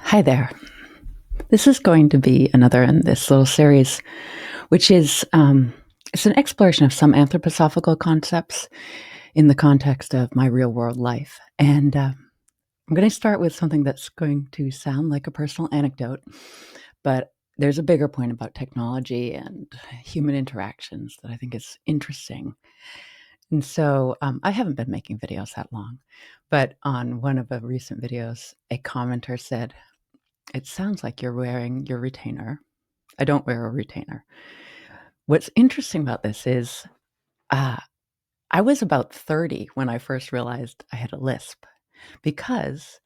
Hi there. This is going to be another in this little series, which is it's an exploration of some anthroposophical concepts in the context of my real world life. And I'm going to start with something that's going to sound like a personal anecdote, but there's a bigger point about technology and human interactions that I think is interesting. And so I haven't been making videos that long, but on one of the recent videos, a commenter said, "It sounds like you're wearing your retainer." I don't wear a retainer. What's interesting about this is, uh, I was about 30 when I first realized I had a lisp, because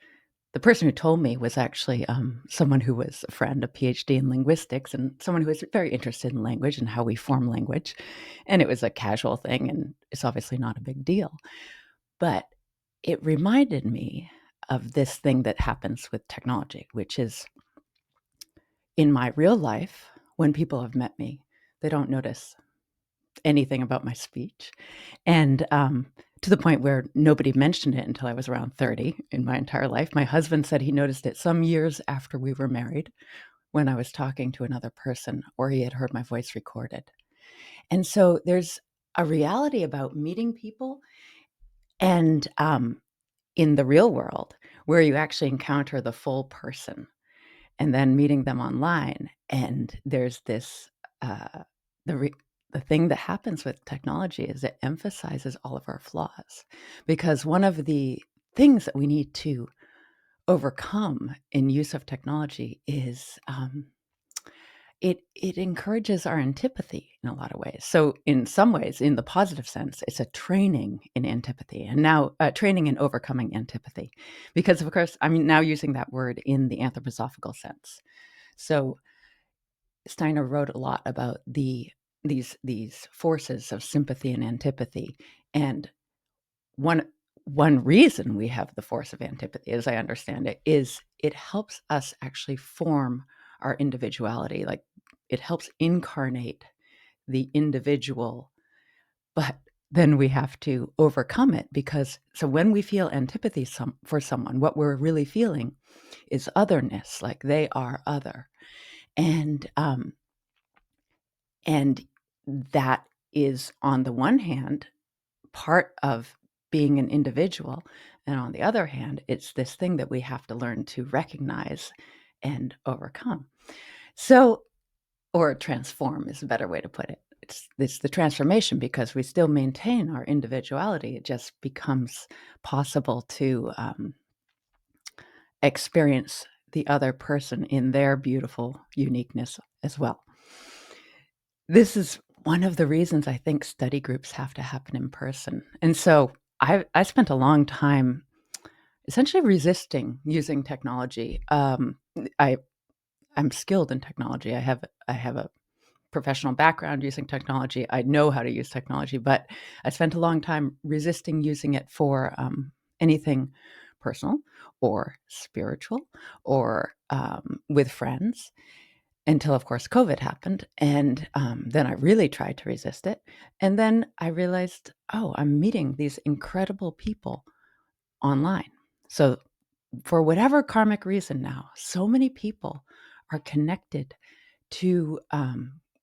the person who told me was actually, someone who was a friend, a PhD in linguistics, and someone who was very interested in language and how we form language, and it was a casual thing, and it's obviously not a big deal, but it reminded me of this thing that happens with technology, which is in my real life, when people have met me, they don't notice anything about my speech. And to the point where nobody mentioned it until I was around 30 in my entire life. My husband said he noticed it some years after we were married when I was talking to another person or he had heard my voice recorded. And so there's a reality about meeting people and in the real world where you actually encounter the full person and then meeting them online. And there's this, uh, the re- the thing that happens with technology is it emphasizes all of our flaws, because one of the things that we need to overcome in use of technology is it encourages our antipathy in a lot of ways. So in some ways, in the positive sense, it's a training in antipathy, and now training in overcoming antipathy, because of course I'm now using that word in the anthroposophical sense. So Steiner wrote a lot about these forces of sympathy and antipathy, and one one reason we have the force of antipathy, as I understand it, is it helps us actually form our individuality. Like, it helps incarnate the individual, but then we have to overcome it, because so when we feel antipathy for someone, what we're really feeling is otherness, like they are other, and and that is, on the one hand, part of being an individual. And on the other hand, it's this thing that we have to learn to recognize and overcome. So, or transform is a better way to put it. It's the transformation, because we still maintain our individuality. It just becomes possible to experience the other person in their beautiful uniqueness as well. This is one of the reasons I think study groups have to happen in person. And so I spent a long time essentially resisting using technology. I I'm skilled in technology. I have a professional background using technology. I know how to use technology, but I spent a long time resisting using it for anything personal or spiritual or with friends, until, of course, COVID happened. And then I really tried to resist it. And then I realized, oh, I'm meeting these incredible people online. So, for whatever karmic reason now, so many people are connected to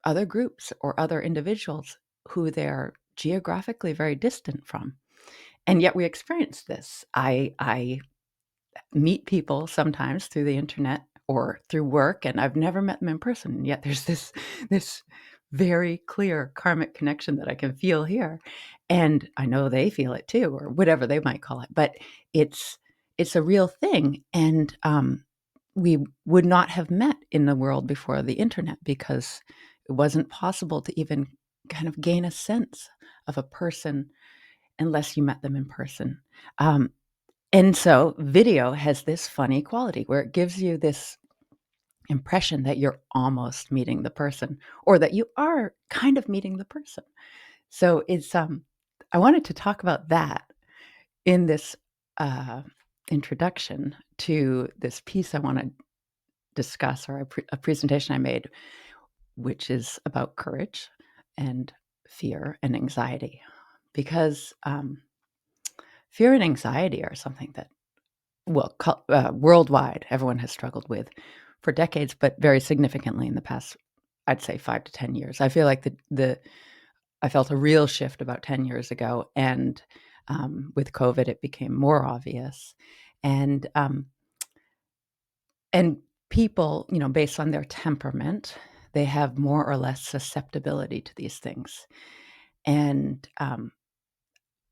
other groups or other individuals who they're geographically very distant from. And yet we experience this. I meet people sometimes through the internet or through work, and I've never met them in person. And yet there's this very clear karmic connection that I can feel here, and I know they feel it too, or whatever they might call it. But it's it's a real thing, and we would not have met in the world before the internet, because it wasn't possible to even kind of gain a sense of a person unless you met them in person. Um, and so video has this funny quality where it gives you this impression that you're almost meeting the person, or that you are kind of meeting the person. So it's I wanted to talk about that in this uh, introduction to this piece I want to discuss, or a presentation I made, which is about courage and fear and anxiety, because fear and anxiety are something that worldwide, everyone has struggled with for decades, but very significantly in the past, I'd say 5 to 10 years. I feel like I felt a real shift about 10 years ago, and with COVID, it became more obvious. And and people, based on their temperament, they have more or less susceptibility to these things. And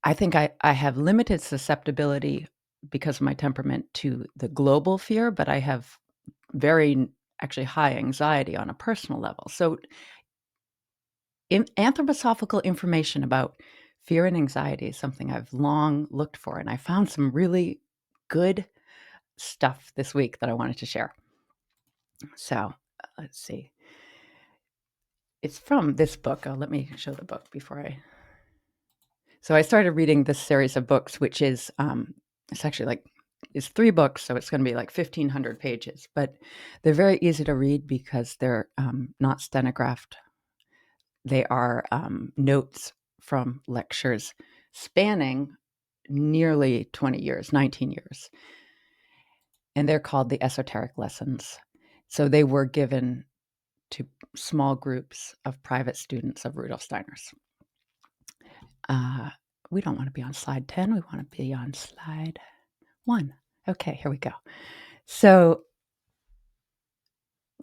I think I have limited susceptibility because of my temperament to the global fear, but I have very actually high anxiety on a personal level. So anthroposophical information about fear and anxiety is something I've long looked for, and I found some really good stuff this week that I wanted to share. So let's see. It's from this book. Let me show the book before I. So I started reading this series of books, which is it's actually it's 3 books, so it's going to be like 1,500 pages, but they're very easy to read because they're not stenographed. They are notes from lectures spanning nearly 20 years, 19 years. And they're called the Esoteric Lessons. So they were given to small groups of private students of Rudolf Steiner's. We don't want to be on slide 10. We want to be on slide 1. Okay, here we go. So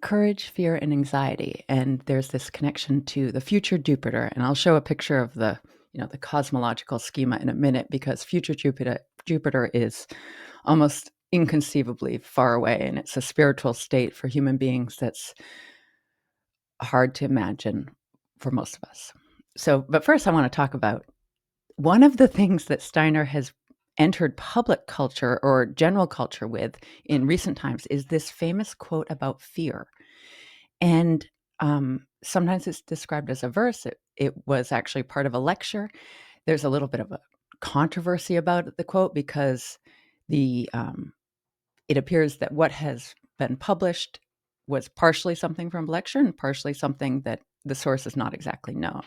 courage, fear, and anxiety. And there's this connection to the future Jupiter. And I'll show a picture of the cosmological schema in a minute, because future Jupiter is almost inconceivably far away, and it's a spiritual state for human beings that's hard to imagine for most of us. So, but first I want to talk about one of the things that Steiner has entered public culture or general culture with in recent times is this famous quote about fear. And sometimes it's described as a verse. It was actually part of a lecture. There's a little bit of a controversy about the quote because it appears that what has been published was partially something from a lecture and partially something that the source is not exactly known.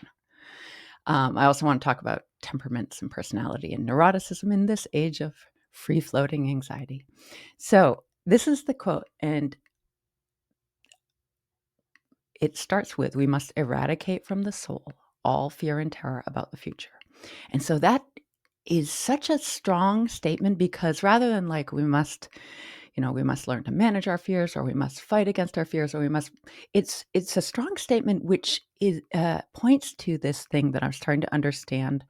I also want to talk about temperaments and personality and neuroticism in this age of free-floating anxiety. So this is the quote, and it starts with, "We must eradicate from the soul all fear and terror about the future." And so that is such a strong statement, because rather than we must learn to manage our fears, or we must fight against our fears, or it's a strong statement which points to this thing that I'm starting to understand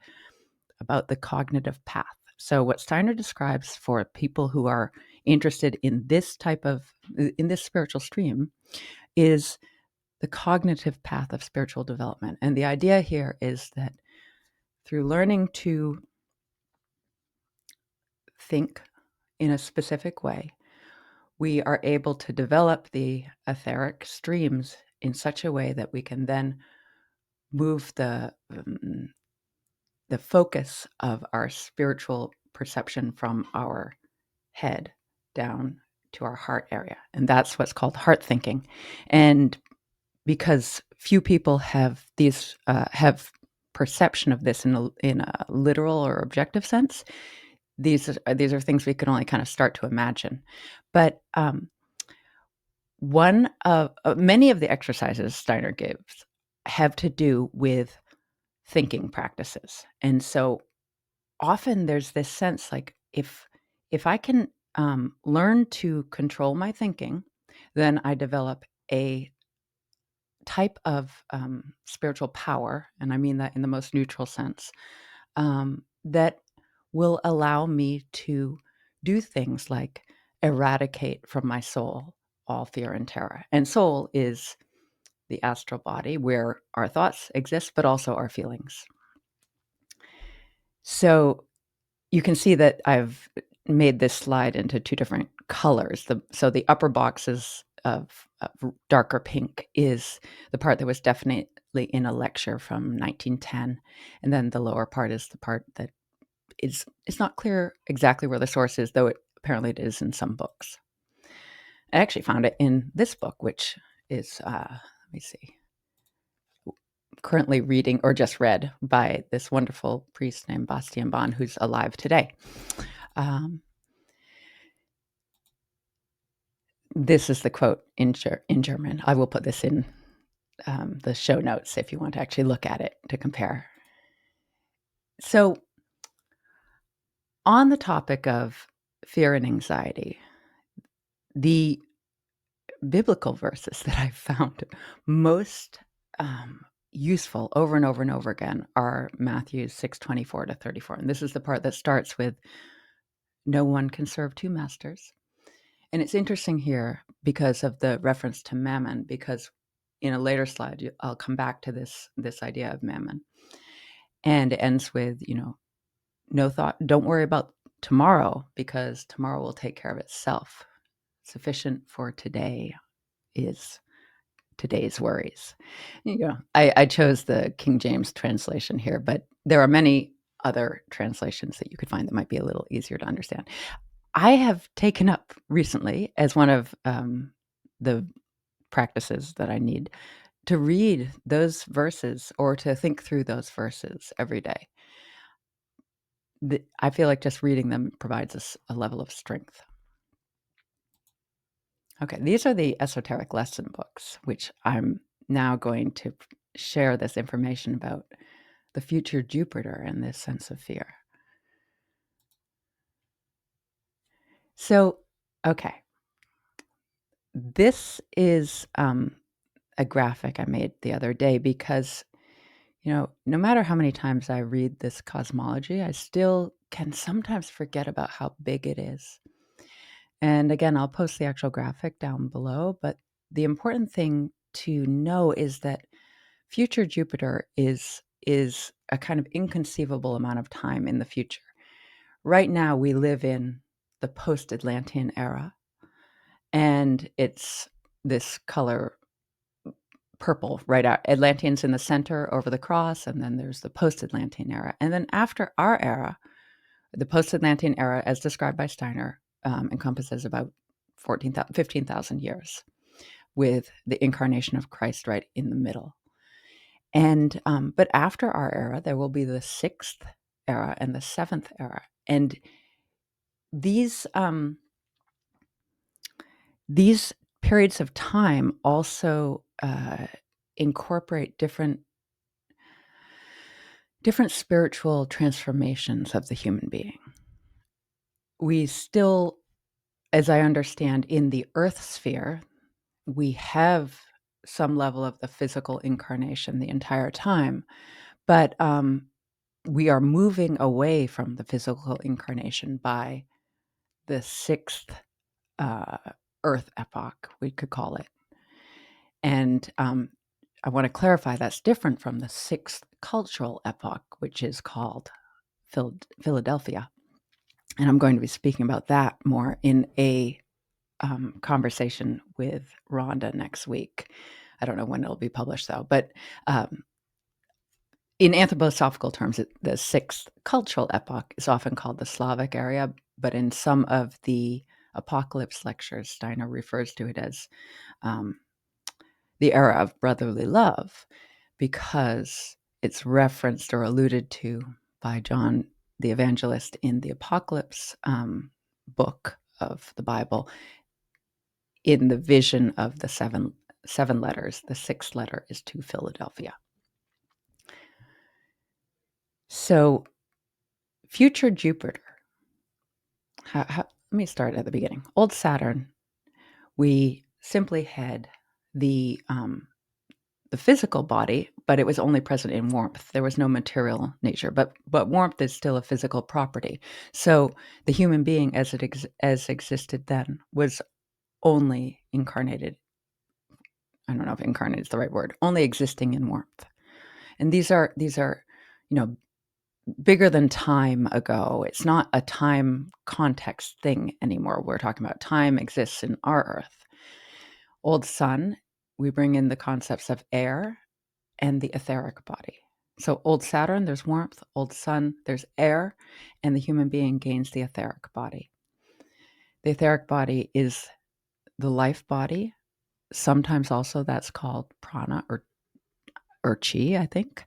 about the cognitive path. So what Steiner describes for people who are interested in this spiritual stream is the cognitive path of spiritual development. And the idea here is that through learning to think in a specific way, we are able to develop the etheric streams in such a way that we can then move the focus of our spiritual perception from our head down to our heart area. And that's what's called heart thinking. And because few people have have perception of this in a literal or objective sense, these are things we can only kind of start to imagine. But one of many of the exercises Steiner gives have to do with thinking practices. And so often there's this sense if I can learn to control my thinking, then I develop a type of spiritual power, and I mean that in the most neutral sense, that will allow me to do things like eradicate from my soul all fear and terror. And soul is the astral body where our thoughts exist, but also our feelings. So you can see that I've made this slide into 2 different colors. So the upper boxes of darker pink is the part that was definitely in a lecture from 1910, and then the lower part is the part that it's not clear exactly where the source is, though apparently it is in some books. I actually found it in this book, which is let me see, currently reading or just read by this wonderful priest named Bastien Bon, who's alive today. This is the quote in German. I will put this in the show notes if you want to actually look at it to compare. So, on the topic of fear and anxiety, the biblical verses that I've found most useful over and over and over again are Matthew 6:24 to 34. And this is the part that starts with, "No one can serve two masters." And it's interesting here because of the reference to mammon, because in a later slide, I'll come back to this idea of mammon. And it ends with, no thought, don't worry about tomorrow because tomorrow will take care of itself. Sufficient for today is today's worries. I chose the King James translation here, but there are many other translations that you could find that might be a little easier to understand. I have taken up recently as one of the practices that I need to read those verses or to think through those verses every day. I feel like just reading them provides us a level of strength. Okay, these are the Esoteric Lesson books, which I'm now going to share this information about the future Jupiter and this sense of fear. So, okay, this is a graphic I made the other day because, no matter how many times I read this cosmology, I still can sometimes forget about how big it is. And again, I'll post the actual graphic down below, but the important thing to know is that future Jupiter is a kind of inconceivable amount of time in the future. Right now, we live in the post-Atlantean era, and it's this color purple right out. Atlanteans in the center over the cross, and then there's the post-Atlantean era. And then after our era, the post-Atlantean era, as described by Steiner, encompasses about 15,000 years, with the incarnation of Christ right in the middle. And but after our era, there will be the sixth era and the seventh era, and these periods of time also incorporate different spiritual transformations of the human being. We still, as I understand, in the Earth sphere, we have some level of the physical incarnation the entire time, but we are moving away from the physical incarnation by the sixth Earth epoch, we could call it. And I want to clarify that's different from the sixth cultural epoch, which is called Philadelphia. And I'm going to be speaking about that more in a conversation with Rhonda next week. I don't know when it'll be published, though. But in anthroposophical terms, the sixth cultural epoch is often called the Slavic era, but in some of the apocalypse lectures, Steiner refers to it as the era of brotherly love, because it's referenced or alluded to by John the Evangelist in the Apocalypse book of the Bible, in the vision of the seven letters. The sixth letter is to Philadelphia. So, future Jupiter. Let me start at the beginning. Old Saturn, we simply had the physical body, but it was only present in warmth. There was no material nature, but warmth is still a physical property. So the human being, as existed then, was only incarnated. I don't know if incarnated is the right word. Only existing in warmth, and these are bigger than time ago. It's not a time context thing anymore. We're talking about time exists in our Earth. Old Sun, we bring in the concepts of air and the etheric body. So old Saturn, there's warmth. Old Sun, there's air, and the human being gains the etheric body. The etheric body is the life body. Sometimes also that's called prana or chi, I think,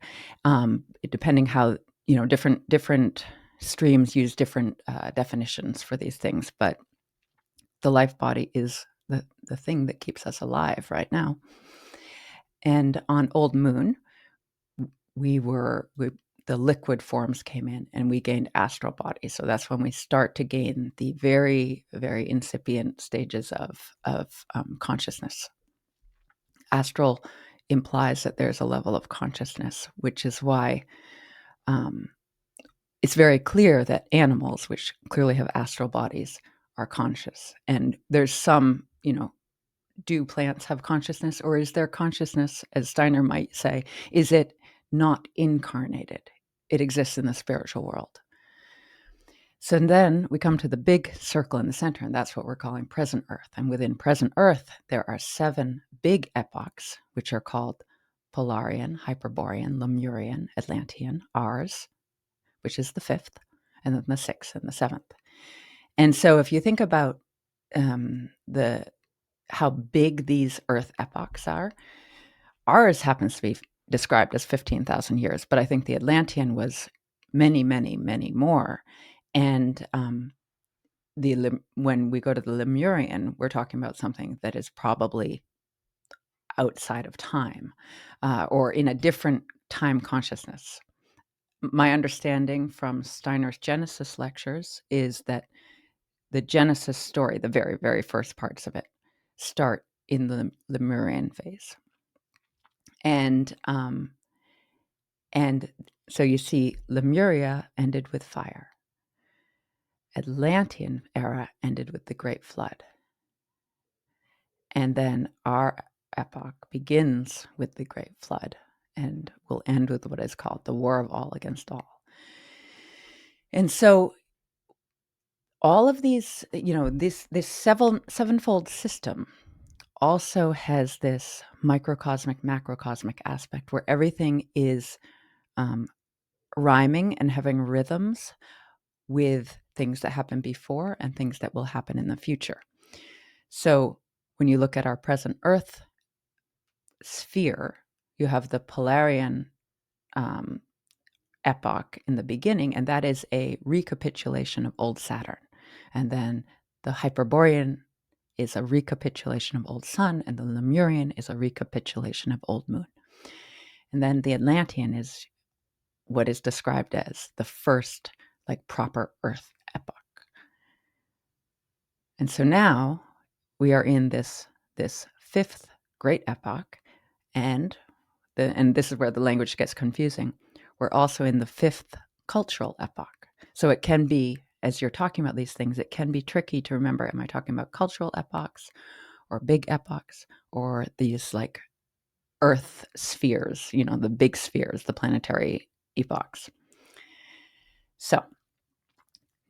depending how different streams use different definitions for these things. But the life body is the thing that keeps us alive right now. And on Old Moon, the liquid forms came in and we gained astral bodies. So that's when we start to gain the very, very incipient stages of consciousness. Astral implies that there's a level of consciousness, which is why it's very clear that animals, which clearly have astral bodies, are conscious. And there's some, do plants have consciousness, or is their consciousness, as Steiner might say, is it not incarnated? It exists in the spiritual world. So then we come to the big circle in the center, and that's what we're calling present Earth. And within present Earth, there are 7 big epochs, which are called Polarian, Hyperborean, Lemurian, Atlantean, ours, which is the 5th, and then the 6th and the 7th. And so if you think about how big these Earth epochs are, ours happens to be described as 15,000 years, but I think the Atlantean was many, many, many more. And when we go to the Lemurian, we're talking about something that is probably outside of time, or in a different time consciousness. My understanding from Steiner's Genesis lectures is that the Genesis story, the very, very first parts of it, start in the Lemurian phase. And so you see Lemuria ended with fire. Atlantean era ended with the Great Flood. And then our epoch begins with the Great Flood and will end with what is called the War of All Against All. And so all of these, this sevenfold system also has this microcosmic, macrocosmic aspect where everything is rhyming and having rhythms with things that happened before and things that will happen in the future. So when you look at our present Earth sphere, you have the Polarian epoch in the beginning, and that is a recapitulation of old Saturn. And then the Hyperborean is a recapitulation of old Sun, and the Lemurian is a recapitulation of old Moon. And then the Atlantean is what is described as the first, proper Earth epoch. And so now we are in this 5th great epoch, and this is where the language gets confusing. We're also in the 5th cultural epoch. So it can be, as you're talking about these things, it can be tricky to remember, am I talking about cultural epochs or big epochs or these Earth spheres, the big spheres, the planetary epochs. So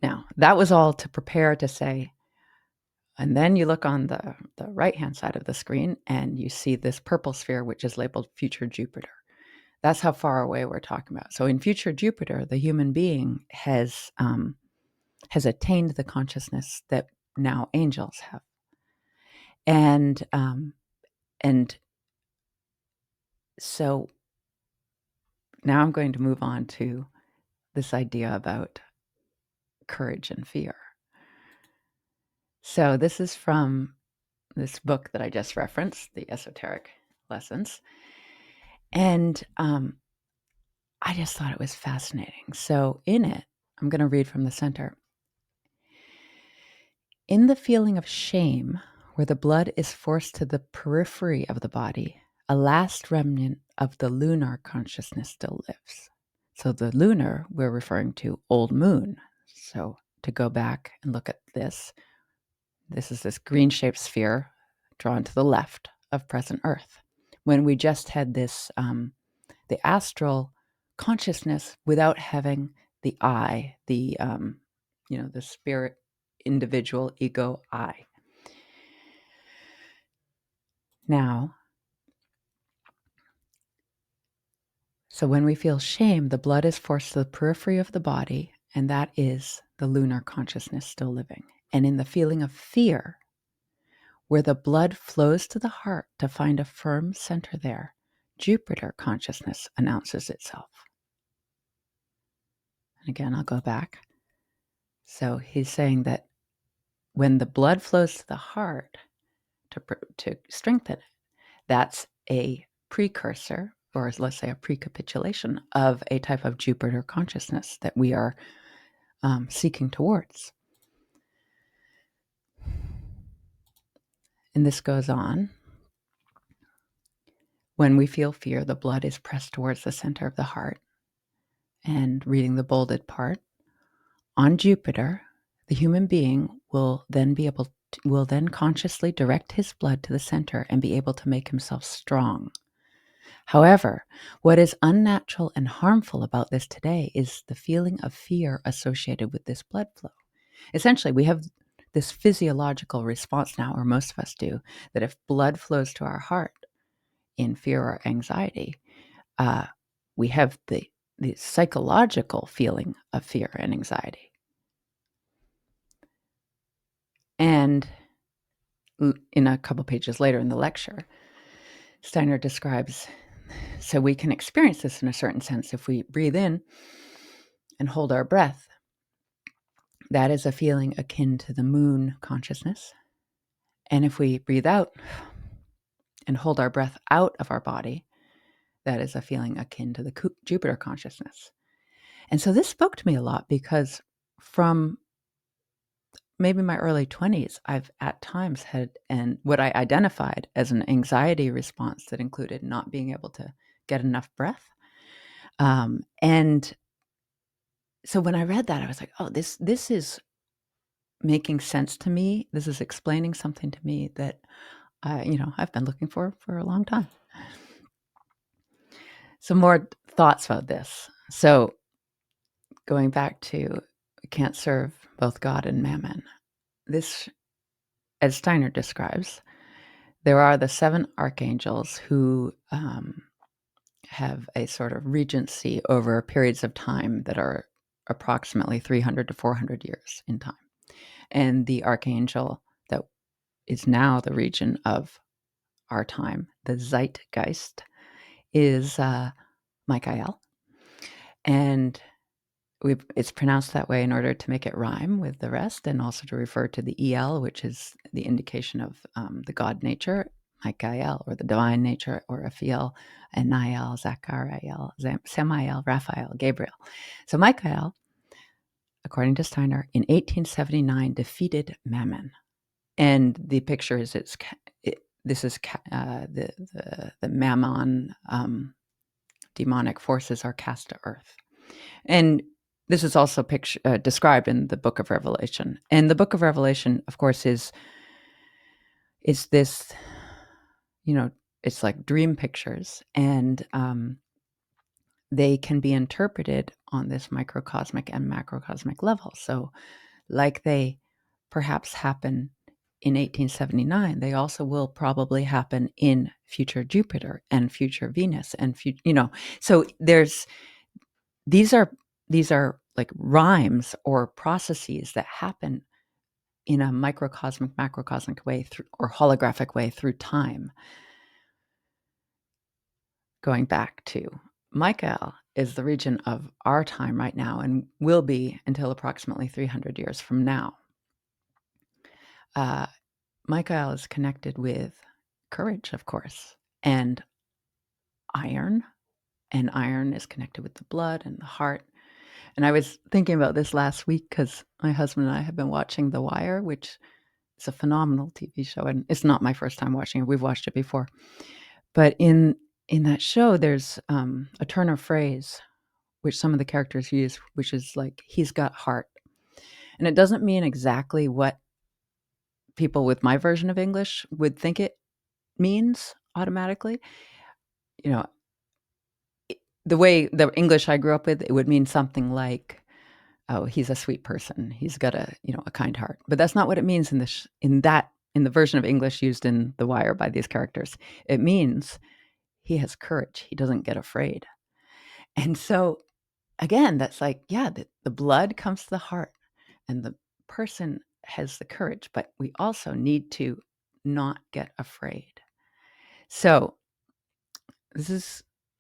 now that was all to prepare to say, and then you look on the right-hand side of the screen and you see this purple sphere, which is labeled future Jupiter. That's how far away we're talking about. So in future Jupiter, the human being has attained the consciousness that now angels have. And so now I'm going to move on to this idea about courage and fear. So this is from this book that I just referenced, the Esoteric Lessons. And I just thought it was fascinating. So in it, I'm going to read from the center. In the feeling of shame, where the blood is forced to the periphery of the body, a last remnant of the lunar consciousness still lives. So the lunar, we're referring to old moon. So to go back and look at this is this green-shaped sphere drawn to the left of present Earth. When we just had this, the astral consciousness without having the I, the spirit, individual, ego, I. Now, so when we feel shame, the blood is forced to the periphery of the body, and that is the lunar consciousness still living. And in the feeling of fear, where the blood flows to the heart to find a firm center there, Jupiter consciousness announces itself. And again, I'll go back. So he's saying that when the blood flows to the heart, to strengthen it. That's a precursor, or let's say a precapitulation of a type of Jupiter consciousness that we are seeking towards. And this goes on. When we feel fear, the blood is pressed towards the center of the heart. And reading the bolded part, on Jupiter, the human being will then consciously direct his blood to the center and be able to make himself strong. However, what is unnatural and harmful about this today is the feeling of fear associated with this blood flow. Essentially, we have this physiological response now, or most of us do, that if blood flows to our heart in fear or anxiety, we have the psychological feeling of fear and anxiety. And in a couple pages later in the lecture, Steiner describes, so we can experience this in a certain sense if we breathe in and hold our breath. That is a feeling akin to the moon consciousness. And if we breathe out and hold our breath out of our body, that is a feeling akin to the Jupiter consciousness. And so this spoke to me a lot because from maybe my early 20s, I've at times had what I identified as an anxiety response that included not being able to get enough breath. And so when I read that, I was like, oh, this is making sense to me. This is explaining something to me that I've been looking for a long time. Some more thoughts about this. So going back to can't serve both God and mammon. This, as Steiner describes, there are the 7 archangels who have a sort of regency over periods of time that are approximately 300 to 400 years in time. And the archangel that is now the region of our time, the zeitgeist, is Michael. And it's pronounced that way in order to make it rhyme with the rest, and also to refer to the El, which is the indication of the God nature, Michael, or the divine nature, or Raphael, and Nael, Zachariel, Samael, Raphael, Gabriel. So Michael, according to Steiner, in 1879 defeated Mammon, and the picture is this is the Mammon demonic forces are cast to earth, and this is also described in the Book of Revelation. And the Book of Revelation, of course, is this, it's like dream pictures, and they can be interpreted on this microcosmic and macrocosmic level. So like they perhaps happen in 1879, they also will probably happen in future Jupiter and future Venus and so these are like rhymes or processes that happen in a microcosmic, macrocosmic way or holographic way through time. Going back to Michael is the region of our time right now and will be until approximately 300 years from now. Michael is connected with courage, of course, and iron is connected with the blood and the heart. And I was thinking about this last week because my husband and I have been watching The Wire, which is a phenomenal TV show. And it's not my first time watching it. We've watched it before. But in that show, there's a turn of phrase, which some of the characters use, which is like, he's got heart. And it doesn't mean exactly what people with my version of English would think it means automatically. The way the English I grew up with, it would mean something like, oh, he's a sweet person. He's got a kind heart. But that's not what it means in the version of English used in The Wire by these characters. It means he has courage. He doesn't get afraid. And so, again, that's like, yeah, the blood comes to the heart and the person has the courage, but we also need to not get afraid. So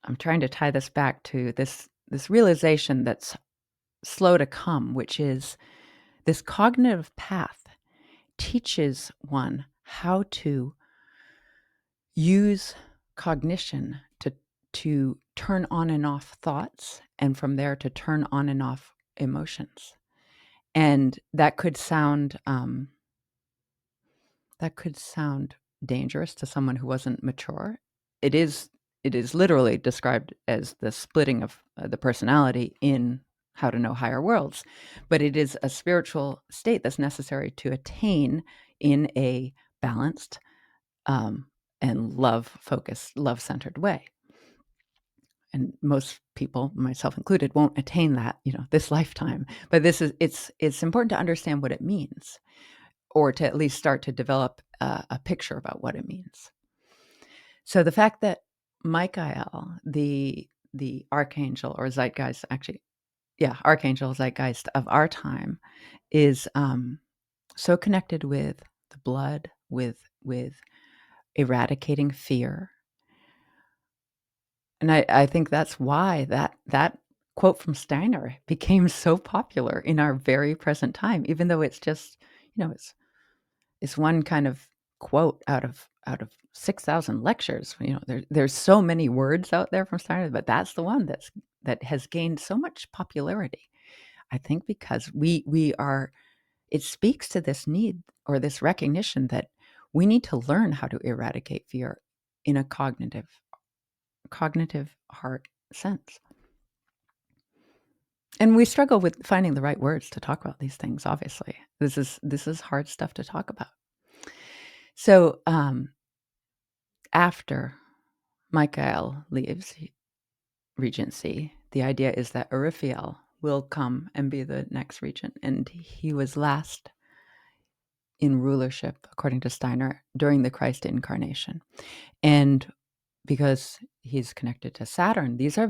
I'm trying to tie this back to this realization that's slow to come, which is this cognitive path teaches one how to use cognition to turn on and off thoughts, and from there to turn on and off emotions. And that could sound dangerous to someone who wasn't mature. It is literally described as the splitting of the personality in How to Know Higher Worlds, but it is a spiritual state that's necessary to attain in a balanced and love-focused, love-centered way. And most people, myself included, won't attain that, this lifetime. But it's important to understand what it means, or to at least start to develop a picture about what it means. So the fact that Michael, the archangel or zeitgeist, archangel zeitgeist of our time, is so connected with the blood, with eradicating fear. And I think that's why that quote from Steiner became so popular in our very present time, even though it's just, it's one kind of quote out of 6,000 lectures. There's so many words out there from Steiner, but that's the one that has gained so much popularity. I think because it speaks to this need, or this recognition, that we need to learn how to eradicate fear in a cognitive heart sense. And we struggle with finding the right words to talk about these things, obviously. This is hard stuff to talk about. So after Michael leaves regency, the idea is that Raphael will come and be the next regent. And he was last in rulership, according to Steiner, during the Christ incarnation. And because he's connected to Saturn, these are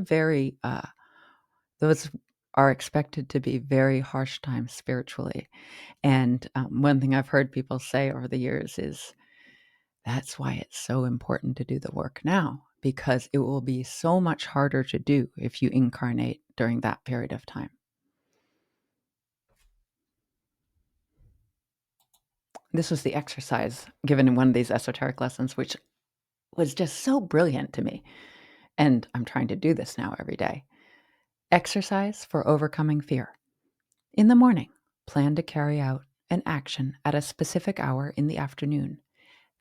those are expected to be very harsh times spiritually. And one thing I've heard people say over the years is, that's why it's so important to do the work now, because it will be so much harder to do if you incarnate during that period of time. This was the exercise given in one of these esoteric lessons, which was just so brilliant to me. And I'm trying to do this now every day. Exercise for overcoming fear. In the morning, plan to carry out an action at a specific hour in the afternoon.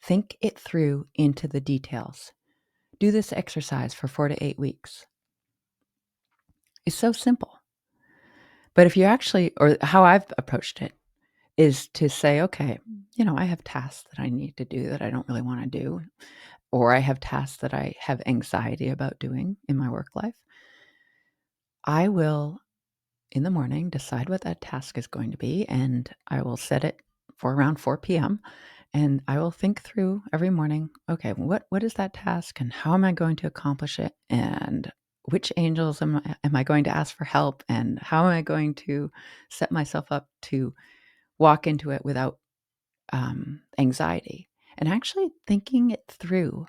Think it through into the details. Do this exercise for 4 to 8 weeks. It's so simple. But if you actually, or how I've approached it, is to say, okay, I have tasks that I need to do that I don't really want to do, or I have tasks that I have anxiety about doing in my work life. I will, in the morning, decide what that task is going to be, and I will set it for around 4 p.m. And I will think through every morning, okay, what is that task, and how am I going to accomplish it, and which angels am I going to ask for help, and how am I going to set myself up to walk into it without anxiety, and actually thinking it through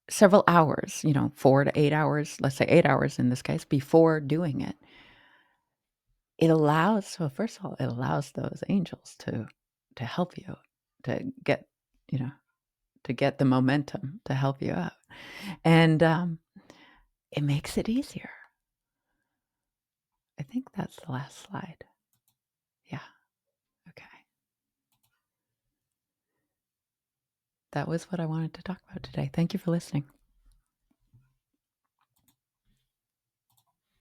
several hours, 4 to 8 hours, let's say 8 hours in this case, before doing it. First of all, it allows those angels to help you, to get, to get the momentum to help you out. And it makes it easier. I think that's the last slide. Yeah. Okay. That was what I wanted to talk about today. Thank you for listening.